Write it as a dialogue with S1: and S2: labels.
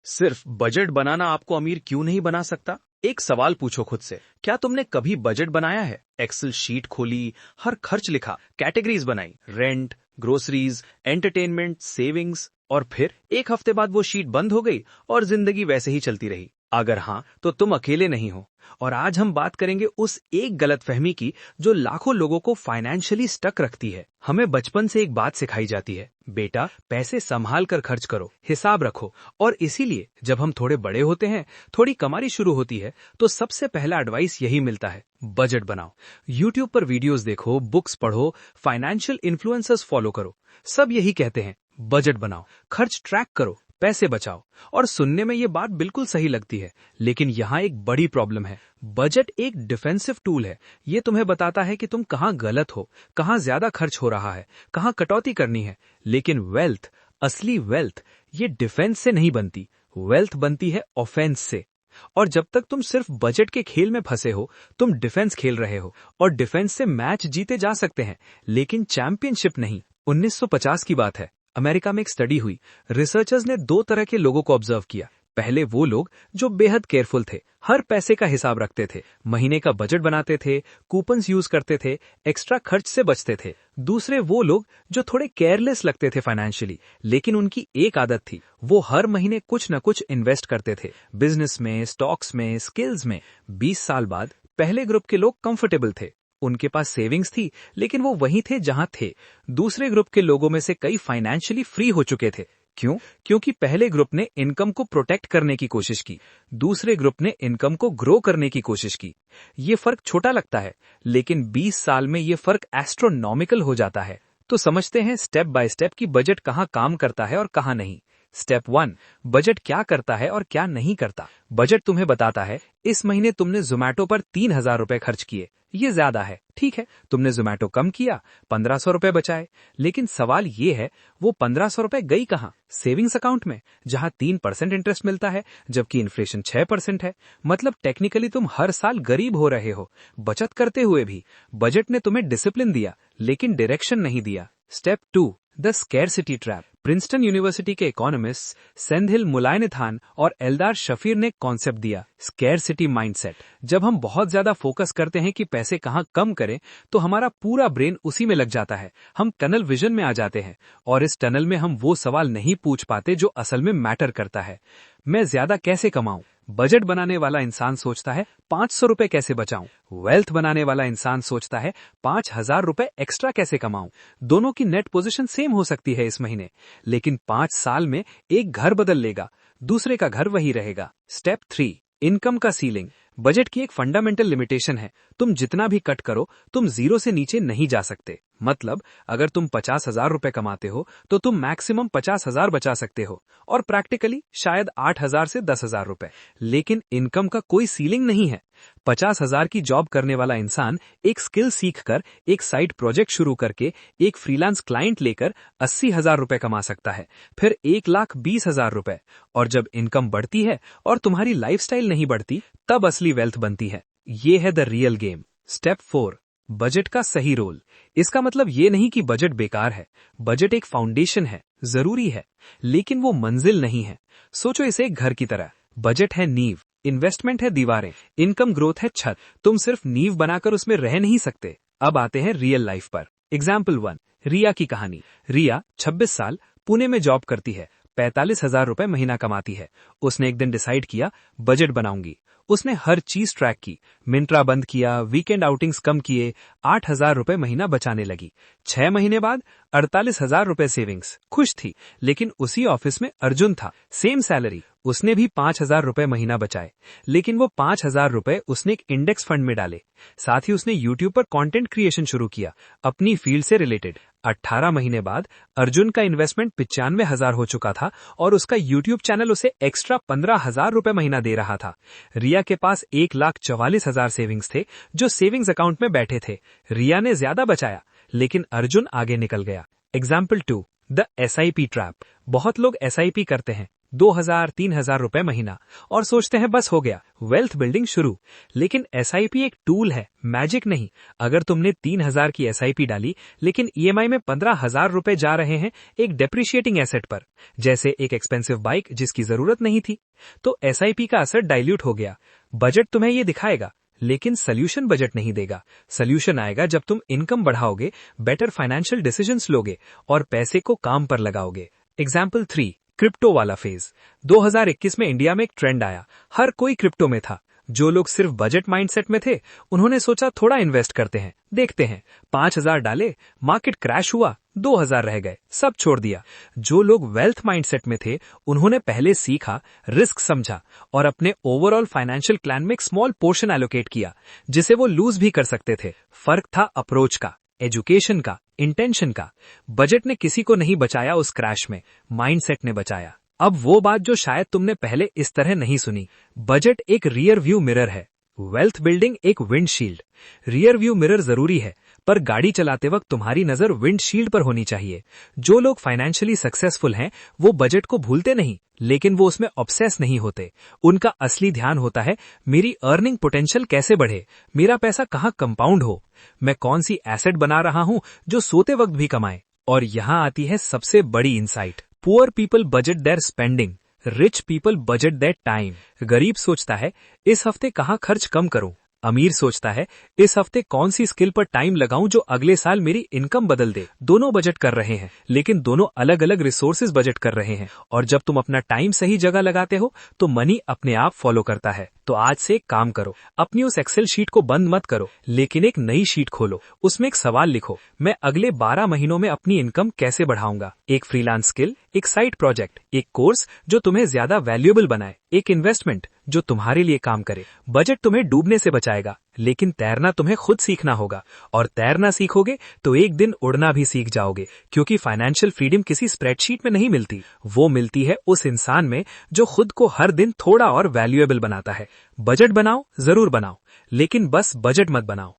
S1: सिर्फ बजट बनाना आपको अमीर क्यों नहीं बना सकता? एक सवाल पूछो खुद से, क्या तुमने कभी बजट बनाया है? एक्सेल शीट खोली, हर खर्च लिखा, कैटेगरीज बनाई, रेंट, ग्रोसरीज, एंटरटेनमेंट, सेविंग्स, और फिर एक हफ्ते बाद वो शीट बंद हो गई और जिंदगी वैसे ही चलती रही। अगर हाँ, तो तुम अकेले नहीं हो। और आज हम बात करेंगे उस एक गलतफहमी की जो लाखों लोगों को फाइनेंशियली स्टक रखती है। हमें बचपन से एक बात सिखाई जाती है, बेटा पैसे संभाल कर खर्च करो, हिसाब रखो। और इसीलिए जब हम थोड़े बड़े होते हैं, थोड़ी कमाई शुरू होती है, तो सबसे पहला एडवाइस यही मिलता है, बजट बनाओ। यूट्यूब पर वीडियोस देखो, बुक्स पढ़ो, फाइनेंशियल इन्फ्लुएंसर्स फॉलो करो, सब यही कहते हैं, बजट बनाओ, खर्च ट्रैक करो, पैसे बचाओ। और सुनने में ये बात बिल्कुल सही लगती है, लेकिन यहाँ एक बड़ी प्रॉब्लम है। बजट एक डिफेंसिव टूल है। ये तुम्हें बताता है कि तुम कहाँ गलत हो, कहाँ ज्यादा खर्च हो रहा है, कहाँ कटौती करनी है। लेकिन वेल्थ, असली वेल्थ, ये डिफेंस से नहीं बनती। वेल्थ बनती है ऑफेंस से। और जब तक तुम सिर्फ बजट के खेल में फंसे हो, तुम डिफेंस खेल रहे हो। और डिफेंस से मैच जीते जा सकते हैं, लेकिन चैंपियनशिप नहीं। 1950 की बात है, अमेरिका में एक स्टडी हुई। रिसर्चर्स ने दो तरह के लोगों को ऑब्जर्व किया। पहले वो लोग जो बेहद केयरफुल थे, हर पैसे का हिसाब रखते थे, महीने का बजट बनाते थे, कूपन्स यूज करते थे, एक्स्ट्रा खर्च से बचते थे। दूसरे वो लोग जो थोड़े केयरलेस लगते थे फाइनेंशियली, लेकिन उनकी एक आदत थी, वो हर महीने कुछ न कुछ इन्वेस्ट करते थे, बिजनेस में, स्टॉक्स में, स्किल्स में। 20 साल बाद पहले ग्रुप के लोग कंफर्टेबल थे, उनके पास सेविंग्स थी, लेकिन वो वहीं थे जहां थे। दूसरे ग्रुप के लोगों में से कई फाइनेंशियली फ्री हो चुके थे। क्यों? क्योंकि पहले ग्रुप ने इनकम को प्रोटेक्ट करने की कोशिश की, दूसरे ग्रुप ने इनकम को ग्रो करने की कोशिश की। ये फर्क छोटा लगता है, लेकिन 20 साल में ये फर्क एस्ट्रोनॉमिकल हो जाता है। तो समझते हैं स्टेप बाय स्टेप कि बजट कहाँ काम करता है और कहाँ नहीं। स्टेप 1, बजट क्या करता है और क्या नहीं करता। बजट तुम्हें बताता है, इस महीने तुमने जोमैटो पर 3,000 रुपए खर्च किए, ये ज्यादा है, ठीक है। तुमने जोमैटो कम किया, 1,500 रुपए बचाए। लेकिन सवाल ये है, वो 1,500 रुपए गई कहाँ? सेविंग्स अकाउंट में, जहां 3% इंटरेस्ट मिलता है, जबकि इन्फ्लेशन 6% है। मतलब टेक्निकली तुम हर साल गरीब हो रहे हो, बचत करते हुए भी। बजट ने तुम्हें डिसिप्लिन दिया, लेकिन डायरेक्शन नहीं दिया। Step 2, the scarcity trap. Princeton university के इकोनॉमिस्ट सेंथिल मुलायनिथान और एल्दार शफीर ने कॉन्सेप्ट दिया, स्कैरसिटी माइंडसेट। जब हम बहुत ज्यादा फोकस करते हैं कि पैसे कहाँ कम करें, तो हमारा पूरा ब्रेन उसी में लग जाता है। हम टनल विजन में आ जाते हैं, और इस टनल में हम वो सवाल नहीं पूछ पाते जो असल में मैटर करता है। मैं ज्यादा कैसे कमाऊं? बजट बनाने वाला इंसान सोचता है 500 रुपए कैसे बचाऊं। वेल्थ बनाने वाला इंसान सोचता है 5,000 रुपए एक्स्ट्रा कैसे कमाऊं। दोनों की नेट पोजीशन सेम हो सकती है इस महीने, लेकिन 5 साल में एक घर बदल लेगा, दूसरे का घर वही रहेगा। स्टेप 3, इनकम का सीलिंग। बजट की एक फंडामेंटल लिमिटेशन है, तुम जितना भी कट करो, तुम जीरो से नीचे नहीं जा सकते। मतलब अगर तुम 50,000 रुपए कमाते हो, तो तुम मैक्सिमम 50,000 बचा सकते हो, और प्रैक्टिकली शायद 8,000 से 10,000 रुपए। लेकिन इनकम का कोई सीलिंग नहीं है। 50,000 की जॉब करने वाला इंसान एक स्किल सीखकर, एक साइड प्रोजेक्ट शुरू करके, एक फ्रीलांस क्लाइंट लेकर 80,000 रुपए कमा सकता है, फिर 1,20,000 रुपए। और जब इनकम बढ़ती है और तुम्हारी लाइफस्टाइल नहीं बढ़ती, तब असली वेल्थ बनती है। ये है the real game. Step 4, budget का सही रोल। इसका मतलब ये नहीं कि बजट बेकार है। बजट एक फाउंडेशन है, जरूरी है, लेकिन वो मंजिल नहीं है। सोचो इसे एक घर की तरह। बजट है नींव, इन्वेस्टमेंट है दीवारें, इनकम ग्रोथ है छत। तुम सिर्फ नींव बनाकर उसमें रह नहीं सकते। अब आते हैं रियल लाइफ पर। एग्जाम्पल 1, रिया की कहानी। रिया 26 साल, पुणे में जॉब करती है, 45,000 रुपए महीना कमाती है। उसने एक दिन डिसाइड किया, बजट बनाऊंगी। उसने हर चीज ट्रैक की, मिंत्रा बंद किया, वीकेंड आउटिंग्स कम किए, 8,000 रुपए महीना बचाने लगी। 6 महीने बाद 48,000 रुपए सेविंग्स। खुश थी, लेकिन उसी ऑफिस में अर्जुन था, सेम सैलरी। उसने भी 5,000 रुपए महीना बचाए, लेकिन वो 5,000 रुपए उसने एक इंडेक्स फंड में डाले। साथ ही उसने यूट्यूब पर कंटेंट क्रिएशन शुरू किया, अपनी फील्ड से रिलेटेड। 18 महीने बाद अर्जुन का इन्वेस्टमेंट 95,000 हो चुका था, और उसका यूट्यूब चैनल उसे एक्स्ट्रा 15,000 रुपए महीना दे रहा था। रिया के पास 1,44,000 सेविंग्स थे, जो सेविंग्स अकाउंट में बैठे थे। रिया ने ज्यादा बचाया, लेकिन अर्जुन आगे निकल गया। Example 2, the SIP trap. बहुत लोग SIP करते हैं,
S2: 2,000-3,000 रुपए महीना और सोचते हैं बस हो गया, वेल्थ बिल्डिंग शुरू। लेकिन एसआईपी एक टूल है, मैजिक नहीं। अगर तुमने 3,000 की एसआईपी डाली लेकिन ईएमआई में 15,000 रुपए जा रहे हैं एक डेप्रिशिएटिंग एसेट पर, जैसे एक एक्सपेंसिव बाइक जिसकी जरूरत नहीं थी, तो एसआईपी का असर डाइल्यूट हो गया। बजट तुम्हें ये दिखाएगा लेकिन सोल्यूशन बजट नहीं देगा। सोल्यूशन आएगा जब तुम इनकम बढ़ाओगे, बेटर फाइनेंशियल डिसीजंस लोगे और पैसे को काम पर लगाओगे। एग्जाम्पल 3, क्रिप्टो वाला फेज। 2021 में इंडिया में एक ट्रेंड आया, हर कोई क्रिप्टो में था। जो लोग सिर्फ बजट माइंडसेट में थे उन्होंने सोचा थोड़ा इन्वेस्ट करते हैं, देखते हैं। 5,000 डाले, मार्केट क्रैश हुआ, 2,000 रह गए, सब छोड़ दिया। जो लोग वेल्थ माइंडसेट में थे उन्होंने पहले सीखा, रिस्क समझा और अपने ओवरऑल फाइनेंशियल प्लान में एक स्मॉल पोर्शन एलोकेट किया जिसे वो लूज भी कर सकते थे। फर्क था अप्रोच का, एजुकेशन का, इंटेंशन का। बजट ने किसी को नहीं बचाया उस क्रैश में, माइंडसेट ने बचाया। अब वो बात जो शायद तुमने पहले इस तरह नहीं सुनी, बजट एक रियर व्यू मिरर है, वेल्थ बिल्डिंग एक विंडशील्ड। रियर व्यू मिरर जरूरी है पर गाड़ी चलाते वक्त तुम्हारी नजर विंडशील्ड पर होनी चाहिए। जो लोग फाइनेंशियली सक्सेसफुल हैं वो बजट को भूलते नहीं लेकिन वो उसमें ऑब्सेस नहीं होते। उनका असली ध्यान होता है मेरी अर्निंग पोटेंशियल कैसे बढ़े, मेरा पैसा कहाँ कंपाउंड हो, मैं कौन सी एसेट बना रहा हूं जो सोते वक्त भी कमाए। और यहां आती है सबसे बड़ी insight, poor people budget their spending, rich people budget their time. गरीब सोचता है इस हफ्ते कहाँ खर्च कम करूं, अमीर सोचता है इस हफ्ते कौन सी स्किल पर टाइम लगाऊं जो अगले साल मेरी इनकम बदल दे। दोनों बजट कर रहे हैं लेकिन दोनों अलग अलग रिसोर्सेज बजट कर रहे हैं। और जब तुम अपना टाइम सही जगह लगाते हो तो मनी अपने आप फॉलो करता है। तो आज से एक काम करो, अपनी उस एक्सेल शीट को बंद मत करो लेकिन एक नई शीट खोलो, उसमें एक सवाल लिखो, मैं अगले 12 महीनों में अपनी इनकम कैसे बढ़ाऊंगा। एक फ्रीलांस स्किल, एक साइड प्रोजेक्ट, एक कोर्स जो तुम्हें ज्यादा वैल्यूएबल बनाए, एक इन्वेस्टमेंट जो तुम्हारे लिए काम करे। बजट तुम्हें डूबने से बचाएगा लेकिन तैरना तुम्हें खुद सीखना होगा। और तैरना सीखोगे तो एक दिन उड़ना भी सीख जाओगे, क्योंकि फाइनेंशियल फ्रीडम किसी स्प्रेडशीट में नहीं मिलती, वो मिलती है उस इंसान में जो खुद को हर दिन थोड़ा और वैल्यूएबल बनाता है। बजट बनाओ, जरूर बनाओ, लेकिन बस बजट मत बनाओ,